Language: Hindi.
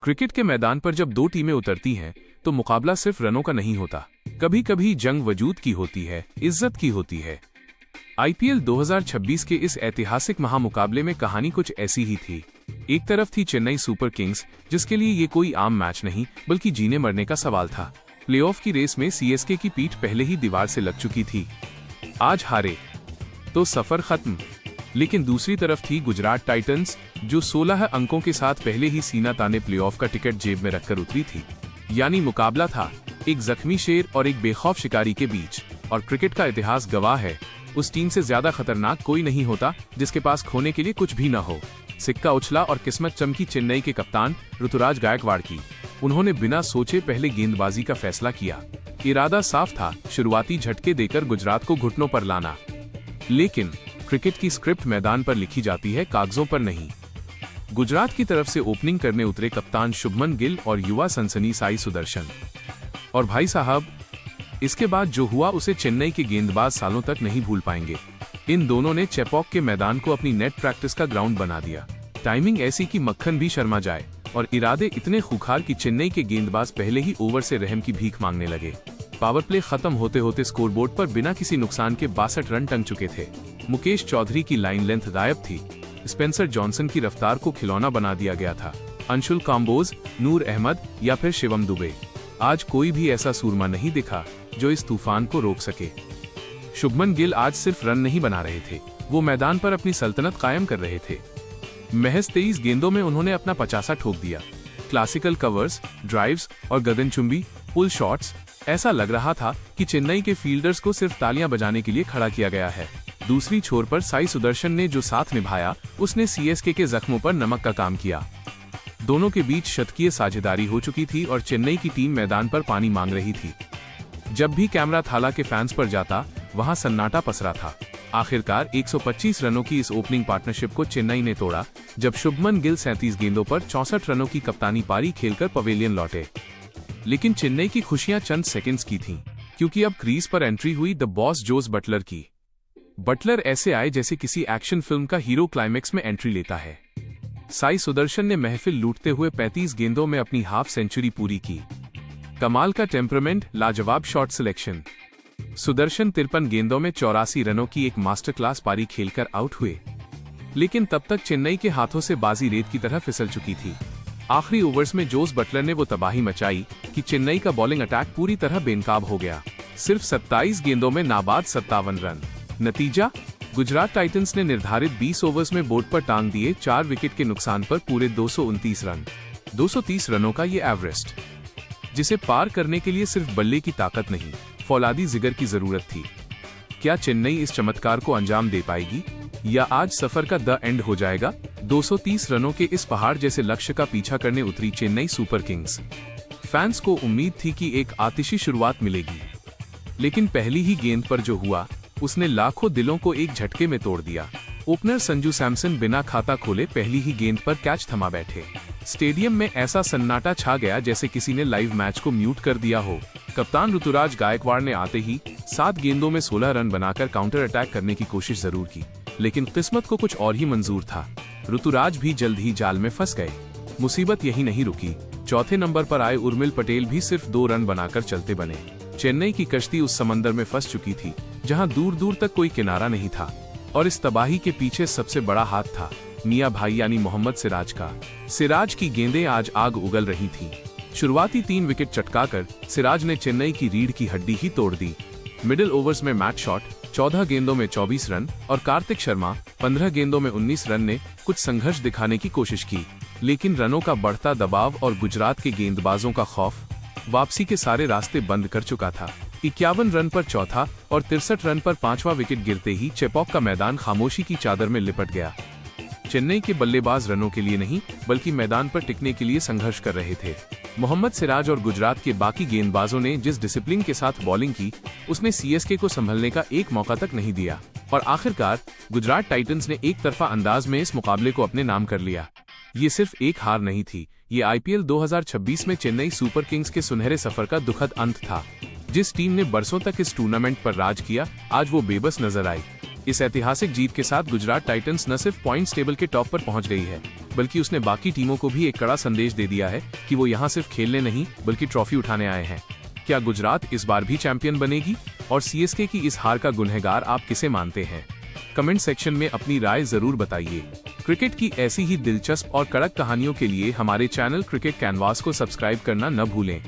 क्रिकेट के मैदान पर जब दो टीमें उतरती हैं तो मुकाबला सिर्फ रनों का नहीं होता, कभी कभी जंग वजूद की होती है, इज्जत की होती है। आईपीएल 2026 के इस ऐतिहासिक महामुकाबले में कहानी कुछ ऐसी ही थी। एक तरफ थी चेन्नई सुपर किंग्स, जिसके लिए ये कोई आम मैच नहीं बल्कि जीने मरने का सवाल था। प्लेऑफ की रेस में सीएसके की पीठ पहले ही दीवार से लग चुकी थी। आज हारे तो सफर खत्म। लेकिन दूसरी तरफ थी गुजरात टाइटंस, जो 16 अंकों के साथ पहले ही सीना ताने प्लेऑफ का टिकट जेब में रखकर उतरी थी। यानी मुकाबला था एक जख्मी शेर और एक बेखौफ शिकारी के बीच। और क्रिकेट का इतिहास गवाह है, उस टीम से ज्यादा खतरनाक कोई नहीं होता जिसके पास खोने के लिए कुछ भी न हो। सिक्का उछला और किस्मत चमकी चेन्नई के कप्तान ऋतुराज गायकवाड़ की। उन्होंने बिना सोचे पहले गेंदबाजी का फैसला किया। इरादा साफ था, शुरुआती झटके देकर गुजरात को घुटनों पर लाना। लेकिन क्रिकेट की स्क्रिप्ट मैदान पर लिखी जाती है, कागजों पर नहीं। गुजरात की तरफ से ओपनिंग करने उतरे कप्तान शुभमन गिल और युवा सनसनी साई सुदर्शन। और भाई साहब, इसके बाद जो हुआ उसे चेन्नई के गेंदबाज सालों तक नहीं भूल पाएंगे। इन दोनों ने चेपॉक के मैदान को अपनी नेट प्रैक्टिस का ग्राउंड बना दिया। टाइमिंग ऐसी कि मक्खन भी शर्मा जाए और इरादे इतने खूंखार कि चेन्नई के गेंदबाज पहले ही ओवर से रहम की भीख मांगने लगे। पावर प्ले खत्म होते होते स्कोरबोर्ड पर बिना किसी नुकसान के 62 रन टंग चुके थे। मुकेश चौधरी की लाइन लेंथ गायब थी। स्पेंसर जॉनसन की रफ्तार को खिलौना बना दिया गया था। अंशुल काम्बोज, नूर अहमद या फिर शिवम दुबे, आज कोई भी ऐसा सूरमा नहीं दिखा जो इस तूफान को रोक सके। शुभमन गिल आज सिर्फ रन नहीं बना रहे थे, वो मैदान पर अपनी सल्तनत कायम कर रहे थे। महज 23 गेंदों में उन्होंने अपना 50 ठोक दिया। क्लासिकल कवर्स, ड्राइव्स और गगनचुंबी पुल शॉट्स। ऐसा लग रहा था कि चेन्नई के फील्डर्स को सिर्फ तालियां बजाने के लिए खड़ा किया गया है। दूसरी छोर पर साई सुदर्शन ने जो साथ निभाया, उसने सीएसके के जख्मों पर नमक का काम किया। दोनों के बीच शतकीय साझेदारी हो चुकी थी और चेन्नई की टीम मैदान पर पानी मांग रही थी। जब भी कैमरा थाला के फैंस पर जाता, वहां सन्नाटा पसरा था। आखिरकार 125 रनों की इस ओपनिंग पार्टनरशिप को चेन्नई ने तोड़ा, जब शुभमन गिल 37 गेंदों पर 64 रनों की कप्तानी पारी खेलकर पवेलियन लौटे। लेकिन चेन्नई की खुशियां चंद सेकंड्स की थीं, क्योंकि अब क्रीज पर एंट्री हुई द बॉस जोस बटलर की। बटलर ऐसे आए जैसे किसी एक्शन फिल्म का हीरो क्लाइमेक्स में एंट्री लेता है। साई सुदर्शन ने महफिल लूटते हुए 35 गेंदों में अपनी हाफ सेंचुरी पूरी की। कमाल का टेम्परामेंट, लाजवाब शॉट सिलेक्शन। सुदर्शन 53 गेंदों में 84 रनों की एक मास्टर क्लास पारी खेलकर आउट हुए। लेकिन तब तक चेन्नई के हाथों से बाजी रेत की तरह फिसल चुकी थी। आखिरी ओवर्स में जोस बटलर ने वो तबाही मचाई कि चेन्नई का बॉलिंग अटैक पूरी तरह बेनकाब हो गया। सिर्फ 27 गेंदों में नाबाद 57 रन। नतीजा, गुजरात टाइटंस ने निर्धारित 20 ओवर्स में बोर्ड पर टांग दिए 4 विकेट के नुकसान पर पूरे 229 रन। 230 रनों का ये एवरेस्ट, जिसे पार करने के लिए सिर्फ बल्ले की ताकत नहीं, फौलादी जिगर की जरूरत थी। क्या चेन्नई इस चमत्कार को अंजाम दे पाएगी, या आज सफर का द एंड हो जाएगा? 230 रनों के इस पहाड़ जैसे लक्ष्य का पीछा करने उतरी चेन्नई सुपर किंग्स। फैंस को उम्मीद थी कि एक आतिशी शुरुआत मिलेगी, लेकिन पहली ही गेंद पर जो हुआ उसने लाखों दिलों को एक झटके में तोड़ दिया। ओपनर संजू सैमसन बिना खाता खोले पहली ही गेंद पर कैच थमा बैठे। स्टेडियम में ऐसा सन्नाटा छा गया जैसे किसी ने लाइव मैच को म्यूट कर दिया हो। कप्तान ऋतुराज गायकवाड़ ने आते ही 7 गेंदों में 16 रन बनाकर काउंटर अटैक करने की कोशिश जरूर की, लेकिन किस्मत को कुछ और ही मंजूर था। ऋतुराज भी जल्द ही जाल में फंस गए। मुसीबत यही नहीं रुकी, चौथे नंबर पर आए उर्मिल पटेल भी सिर्फ 2 रन बनाकर चलते बने। चेन्नई की कश्ती उस समंदर में फंस चुकी थी जहां दूर दूर तक कोई किनारा नहीं था। और इस तबाही के पीछे सबसे बड़ा हाथ था मियां भाई यानी मोहम्मद सिराज का। सिराज की गेंदें आज आग उगल रही थीं। शुरुआती 3 विकेट चटकाकर सिराज ने चेन्नई की रीढ़ की हड्डी ही तोड़ दी। मिडिल ओवर्स में मैट शॉट 14 गेंदों में 24 रन और कार्तिक शर्मा 15 गेंदों में 19 रन ने कुछ संघर्ष दिखाने की कोशिश की। लेकिन रनों का बढ़ता दबाव और गुजरात के गेंदबाजों का खौफ वापसी के सारे रास्ते बंद कर चुका था। 51 रन पर चौथा और 63 रन पर 5वां विकेट गिरते ही चेपॉक का मैदान खामोशी की चादर में लिपट गया। चेन्नई के बल्लेबाज रनों के लिए नहीं बल्कि मैदान पर टिकने के लिए संघर्ष कर रहे थे। मोहम्मद सिराज और गुजरात के बाकी गेंदबाजों ने जिस डिसिप्लिन के साथ बॉलिंग की, उसने सीएसके को संभलने का एक मौका तक नहीं दिया। और आखिरकार गुजरात टाइटंस ने एक तरफा अंदाज में इस मुकाबले को अपने नाम कर लिया। ये सिर्फ एक हार नहीं थी, ये आईपीएल 2026 में चेन्नई सुपर किंग्स के सुनहरे सफर का दुखद अंत था। जिस टीम ने बरसों तक इस टूर्नामेंट पर राज किया, आज वो बेबस नजर आई। इस ऐतिहासिक जीत के साथ गुजरात टाइटंस न सिर्फ पॉइंट्स टेबल के टॉप पर पहुंच गई है, बल्कि उसने बाकी टीमों को भी एक कड़ा संदेश दे दिया है कि वो यहां सिर्फ खेलने नहीं बल्कि ट्रॉफी उठाने आए हैं। क्या गुजरात इस बार भी चैंपियन बनेगी और सीएसके की इस हार का गुनहगार आप किसे मानते हैं? कमेंट सेक्शन में अपनी राय जरूर बताइए। क्रिकेट की ऐसी ही दिलचस्प और कड़क कहानियों के लिए हमारे चैनल क्रिकेट कैनवास को सब्सक्राइब करना न भूलें।